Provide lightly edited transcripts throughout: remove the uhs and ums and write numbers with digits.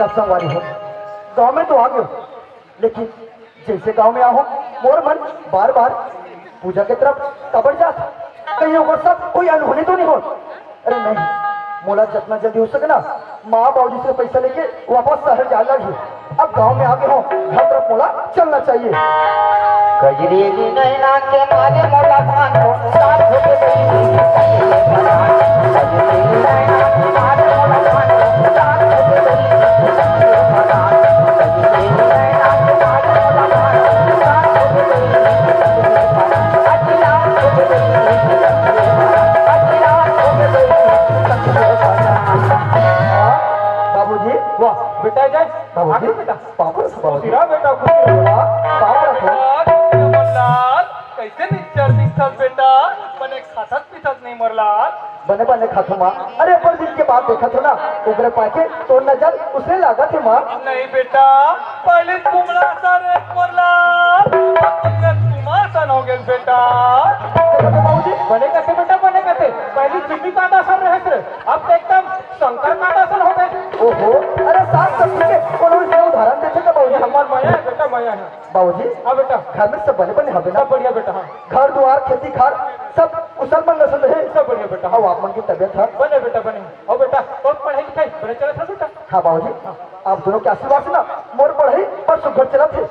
का संगवारी हो। गांव में तो आ गए, लेकिन जैसे गांव में आओ मोर मन बार बार पूजा की तरफ कबड़ जाता। कहीं होगा सब कोई अनहोनी तो नहीं हो। अरे नहीं, मोला जितना जल्दी हो सके ना माँ बाबूजी से पैसा लेके वापस शहर जाना ही। अब गांव में आगे हो, घर तरफ मोला चलना चाहिए। कजरी नैना के मारे मोला भान को साथ होके गई कजरी नैना के मारे मोला भान को साथ होके गई कजरी नैना के मारे मोला भान को साथ होके गई अकेला होके गई अकेला होके गई बाबूजी वाह बेटा जय बाबूजी बेटा पापा तेरा बेटा खुशी लाल कैसे निश्चर दिखत बेटा बने खातत पितत नहीं मरलाल बने बने खाथो माँ। अरे पर दिन के बाद देखा था ना उगरे पाके तो नजर उसने लगा थे माँ। नहीं बेटा पहले कुमला सन एक मरलाल तुमने कुमार हो गए बेटा बाबूजी बने कैसे बेटा बने कैसे पहले जिम्मी का दासन रहे थे अब तो एकदम शंकर का दासन हो गए। ओहो, अरे साफ सब ठीक है, कोनो इसका उदाहरण देते ना बाबूजी। हमार माया है बेटा माया है। बाबूजी हाँ बेटा घर में सब बने बने हवे ना? सब बढ़िया बेटा हाँ घर द्वार खेती खार सब कुशल मंगल से रहे। सब बढ़िया बेटा हाँ आप मन की तबियत है? बने बेटा बने और बेटा और पढ़ाई लिखाई बड़े चला था बेटा। हाँ बाबूजी आप दोनों के आशीर्वाद से ना मोर पढ़ाई पर सुघर चला थे।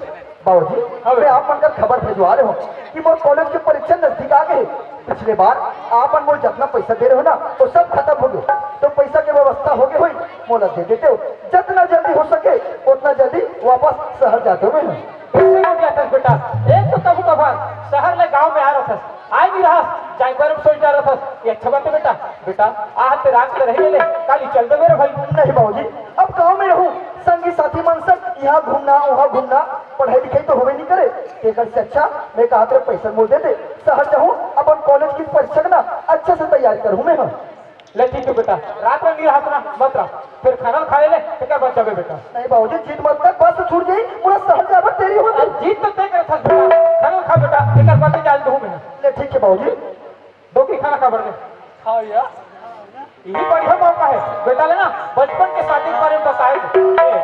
बाबूजी मैं आप मनकर खबर भिजवा रहे हो कि मोर कॉलेज की परीक्षा नजदीक आ गए। पिछले बार आप मन मोर जितना पैसा दे रहे हो ना वो सब खत्म हो गए, तो पैसा की व्यवस्था हो गई हुई मोला दे देते हो। जितना जल्दी हो सके उतना जल्दी वापस शहर जाते हुए हैं। इससे हो गया था बेटा एक तो कभी कभार शहर में गांव में आ रहा था आई भी रहा जाए पर सोच जा रहा था ये अच्छा बात है बेटा बेटा आज रात में रह ले कल चल दे मेरे भाई। नहीं बाबूजी अब गांव में रहूं संगी साथी मन सब यहाँ घूमना वहाँ घूमना पढ़ाई लिखाई तो होवे नहीं करे। एक से अच्छा मैं कहा तेरे पैसा मोल दे दे शहर जाऊँ अपन कॉलेज की परीक्षा ना अच्छे से तैयारी करूँ मैं। ले ठीक है बेटा रात में नहीं रहा ना मत रहा फिर खाना खा ले तो क्या बच जावे बेटा। नहीं बाबूजी जीत मत कर, बस छूट जाई पूरा शहर जाकर तेरी हो। जीत तो तय करे था बेटा खाना खा बेटा एक बात जाल दूं मैं। ले ठीक है बाबूजी दो की खाना खा बढ़ दे हाँ यार यही बढ़िया मौका है बेटा लेना बचपन के शादी के बारे में बताए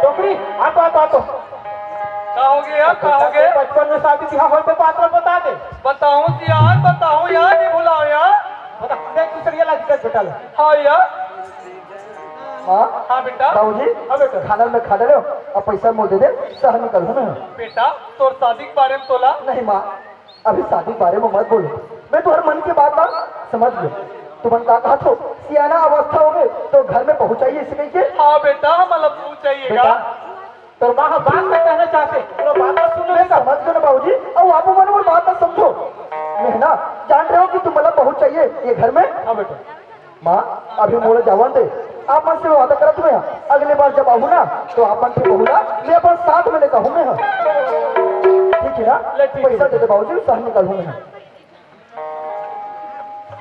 डोकरी आ तो कहोगे बचपन में शादी ब्याह होते पात्र बता दे बताऊं यार नहीं भुलाओ यार बता देख दूसरी लाज कर बेटा ले हाँ यार हाँ बेटा बाबूजी हाँ बेटा खाना में खा रहे हो अब पैसा मोल दे दे शहर निकल मैं। बेटा तोर शादी के बारे में तोला नहीं माँ अभी शादी के बारे में मत बोलो, मैं तुम्हारे मन की बात समझ लो। तुमने कहा तो सियाना अवस्था हो गए तो घर में पहुंचाइए इसे कहीं के। हाँ बेटा मतलब पूछाइएगा तो माँ बात में कहना चाहते तो बात सुन लेगा समझ गए ना बाबूजी। और आप मन वो बात समझो, मैं ना जान रहे हो कि तुम मतलब बहुत चाहिए ये घर में। हाँ बेटा माँ अभी मोले जवान दे आप मन से वादा करा तुम्हें अगले बार जब आहू ना तो आप मन से बहुला मैं अपन साथ में लेकर हूँ मैं। ठीक है ना पैसा दे दे बाबूजी शहर निकल हूँ मैं।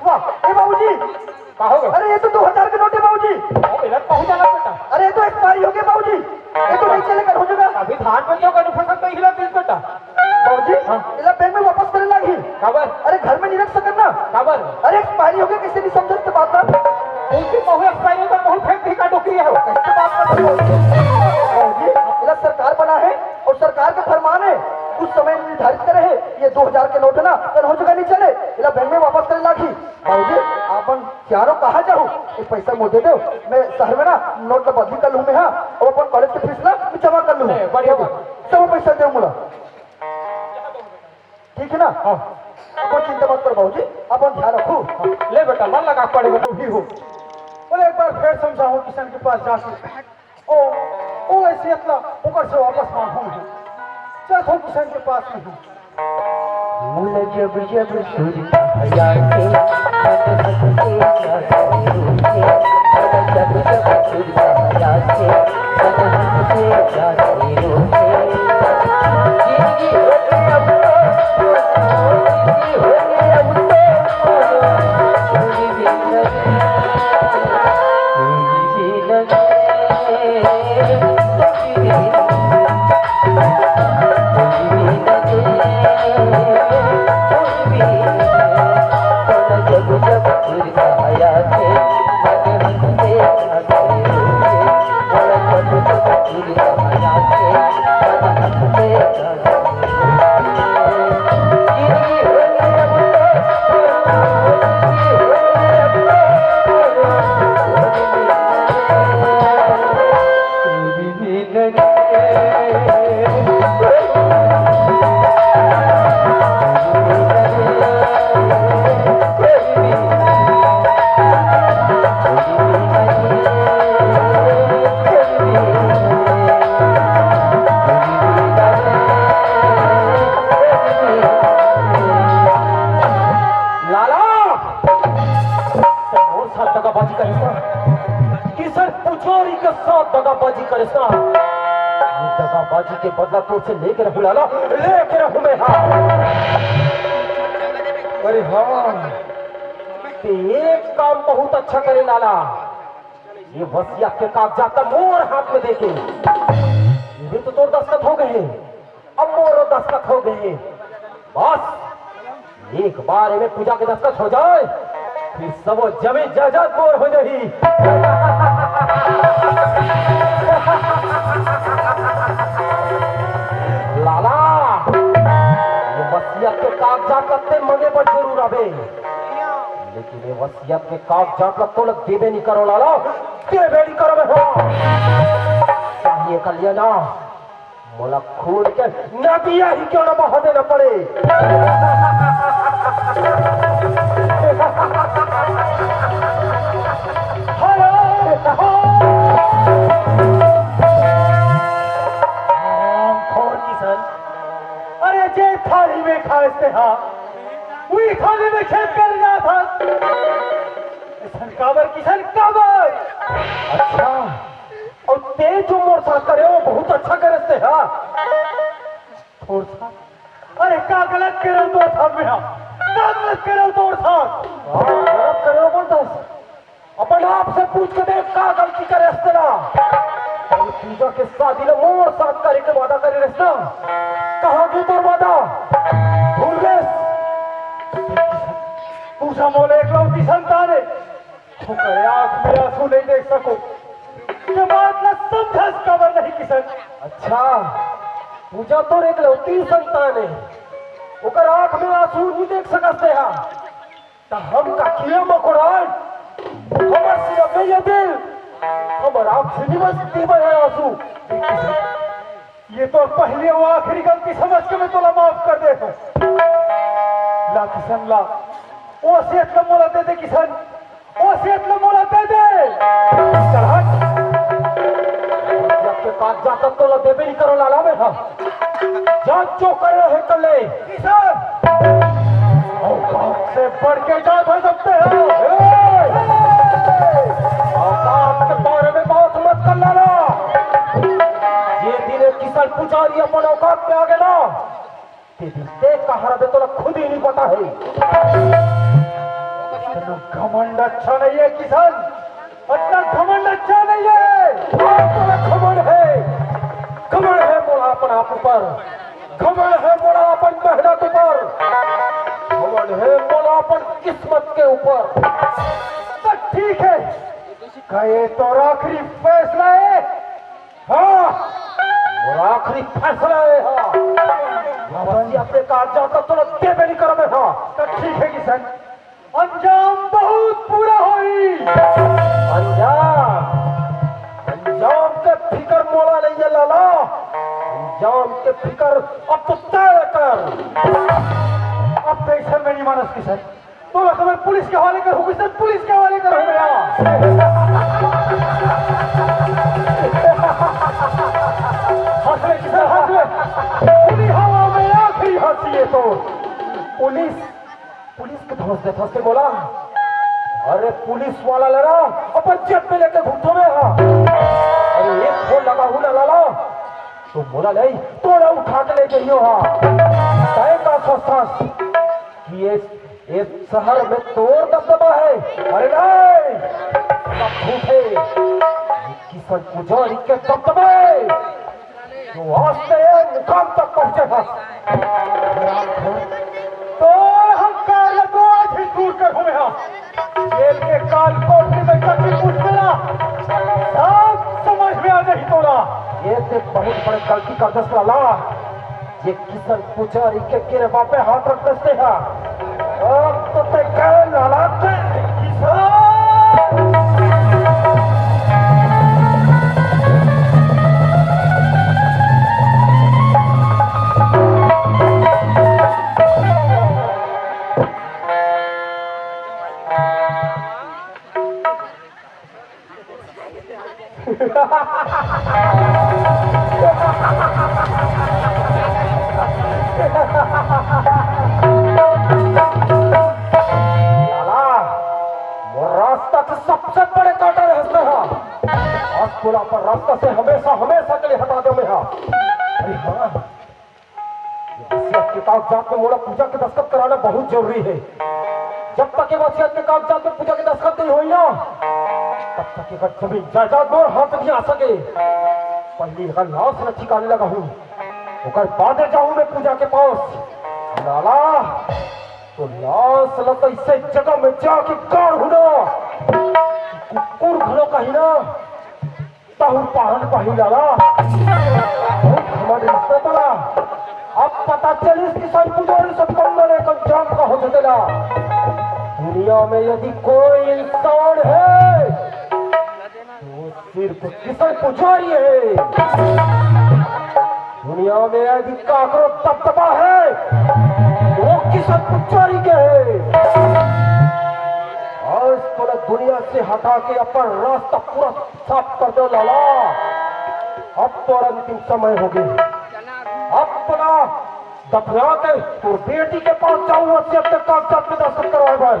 वाह बाबूजी कहोगे अरे ये तो 2000 के नोट है बाबूजी। पहुंच जाना बेटा अरे ये तो एक्सपायरी हो गया बाबूजी, ये तो नहीं चलेगा हो जाएगा। अभी धान में जो कर फसल तो हिला दिस बेटा बाबूजी इला बैंक में वापस करने लगी खबर अरे घर में नहीं रख सकत ना खबर अरे एक्सपायरी हो गया कैसे नहीं समझ सकते बात ना। उनकी बहु एक्सपायरी तो बहुत फेंक दी का डोकरी है कैसे बात कर बाबूजी इला सरकार बना है और सरकार का फरमान है उस समय निर्धारित करे है ये 2000 के नोट है ना तो हो जगह नहीं चले इला बैंक में वापस करने लगी। बाबूजी आपन चारों कहा जाऊँ ये पैसा मुझे दो मैं शहर में ना नोट का बदली कर लूँ मैं। हाँ और अपन कॉलेज की फीस ना मैं जमा कर लूँ बढ़िया सब पैसा दे मुला ठीक है ना। अपन चिंता मत करो बाबूजी अपन ध्यान रखो। ले बेटा मन लगा पड़ेगा तू भी हो बोले एक बार फिर समझाऊं किसान के पास जाके ओ ऐसे अतला ऊपर से वापस मांगू चल हो किसान के पास नहीं मुझे जब जब सूरता हयाते मन हंसते जाते रोते जब जब सूरता हयाते मन हंसते जाते रोते जिंदगी हो गई अब जिंदगी हो गई अब पूरी भी लगे करे सा दगाबाजी के बदला तो से लेके रहूं लाला, लेके रहूं मैं। हाँ अरे हाँ, ते एक काम बहुत अच्छा करे लाला, ये वसियत के कागजात का मोर हाथ में देके ये तो तोर दस्तखत हो गए, अब मोर दस्तखत हो गए। बस एक बार में पूजा के दस्तखत हो जाए, फिर सब जमीन जायदाद मोर हो जाएगी। लाला ये वसियत के कागजात लगते मंगे पर जरूर आवे, लेकिन ये वसियत के कागजात लग तो लग देवे नहीं करो लाला, देवे नहीं करो। मैं चाहिए कल्याणा मोला खून के नदिया ही क्यों ना बहा देना पड़े। अरे जे थाली में खाते हाँ वही थाली में खेत कर रहा था। किसान काबर अच्छा, और तेज जो मोर साथ करे वो बहुत अच्छा करे थे। हाँ थोड़ सा अरे का गलत करे तो साथ में हाँ का गलत करे तो साथ गलत करे हो बोलता अपन आप से पूछ के देख का गलती करे हस्ते ना। पूजा के शादी में मोर साथ करे के वादा करे रस्ता कहाँ गई तोर वादा भूल गए। पूछा मोले एक लौती संतान है तो करे आंख में आंसू नहीं देख सको के बात ना समझ कबर नहीं किसान। अच्छा पूजा तो एक लौती संतान है, ओकर आंख में आंसू नहीं देख सकते हैं, तो हम का किया मकोड़ान हमर सिर में ये दिल हमर आंख से नहीं बसती है आंसू। ये तो पहले वो आखिरी गलती समझ के मैं तोला माफ कर दे ला किसान ला वो सेहत का मोला दे दे किसान, वो सेहत का मोला दे दे। चल हट के पास जाकर तो देवे नहीं करो लाला में। हाँ जांच जो कर रहे कर ले किसान औकात से बढ़ के जात हो सकते हो। औकात के बारे में बात मत कर लाला, ये दिन किसान पुजारी अपन औकात में आ गए ना देख का हरा दे तो खुद ही नहीं पता है। घमंड अच्छा नहीं है किसान, अपना घमंड अच्छा नहीं है। घमंड है बोला अपन आप ऊपर, घमंड है बोला अपन मेहनत ऊपर, घमंड है बोला अपन किस्मत के ऊपर। तो ठीक है कहे तो आखिरी फैसला है। हाँ और आखिरी फैसला है। हाँ अपने कागजात तो देवे नहीं करोगे। हाँ तो ठीक है किसान अंजाम बहुत पूरा होई। अंजाम अंजाम के फिकर मोला नहीं है लाला, अंजाम के फिकर अब तो तय कर। अब तो इस में नहीं मानस किसान तो मैं पुलिस के हवाले करूँ किसान, पुलिस के हवाले करूँ हंस ले किसान हंस ले। पूरी हवा में आखिरी हंसी है तो पुलिस पुलिस के धंसते बोला अरे पुलिस वाला लड़ा अपन जेब में लेके घूमते में। हाँ अरे एक फोन लगा हूं ना लाला तो बोला नहीं तोड़ा उठा के ले जाइयो। हाँ तय का सोचता कि ये शहर में तोड़ दबदबा है। अरे नहीं सब झूठे, किसान पुजारी के दबदबे जो आज से मुकाम तक पहुंचे। तो हम कार्य को आज ही दूर कर हुए हैं। जेल के काल कोठरी में कभी पूछना सब समझ में आ नहीं तोड़ा। ये से बहुत बड़ी गलती कर दस वाला ये किसान पुजारी के गिरवा पे हाथ रख दसते हैं। अब तो ते कह लाला किसान तोला पर रास्ता से हमेशा हमेशा के लिए हटा दो मैं हाँ। अरे हाँ, वसीयत के कागजात में मोड़ा पूजा के दस्तखत कराना बहुत जरूरी है। जब तक ये वसीयत के कागजात में पूजा के दस्तखत नहीं हुई ना, तब तक ये जमीन जायदाद मोर हाथ नहीं आ सके। पहली अगर लाश न ठिकाने लगा हूँ, ओकर बाद जाऊँ मैं पूजा के पास। लाला तो लाश लत इससे जगह में जाके कार हुना कुकुर घरों कहीं ना ताहू पहन पाही लाला। हमारे रिश्ते पड़ा अब पता चल इस किसान पुजारी सब कमरे का जाम का होते देना। दुनिया में यदि कोई इंसान है तो सिर्फ किसान पुजारी है। दुनिया में यदि काकरो दबदबा है वो किसान पुजारी के है। आज पूरा दुनिया से हटा के अपन रास्ता पूरा साफ कर दो लाला। अब तो अंतिम समय हो गई। अब अपना दफना के और बेटी के पास जाऊं वसीयत के कागजात में दस्तखत करवाए भाई।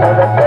Gracias.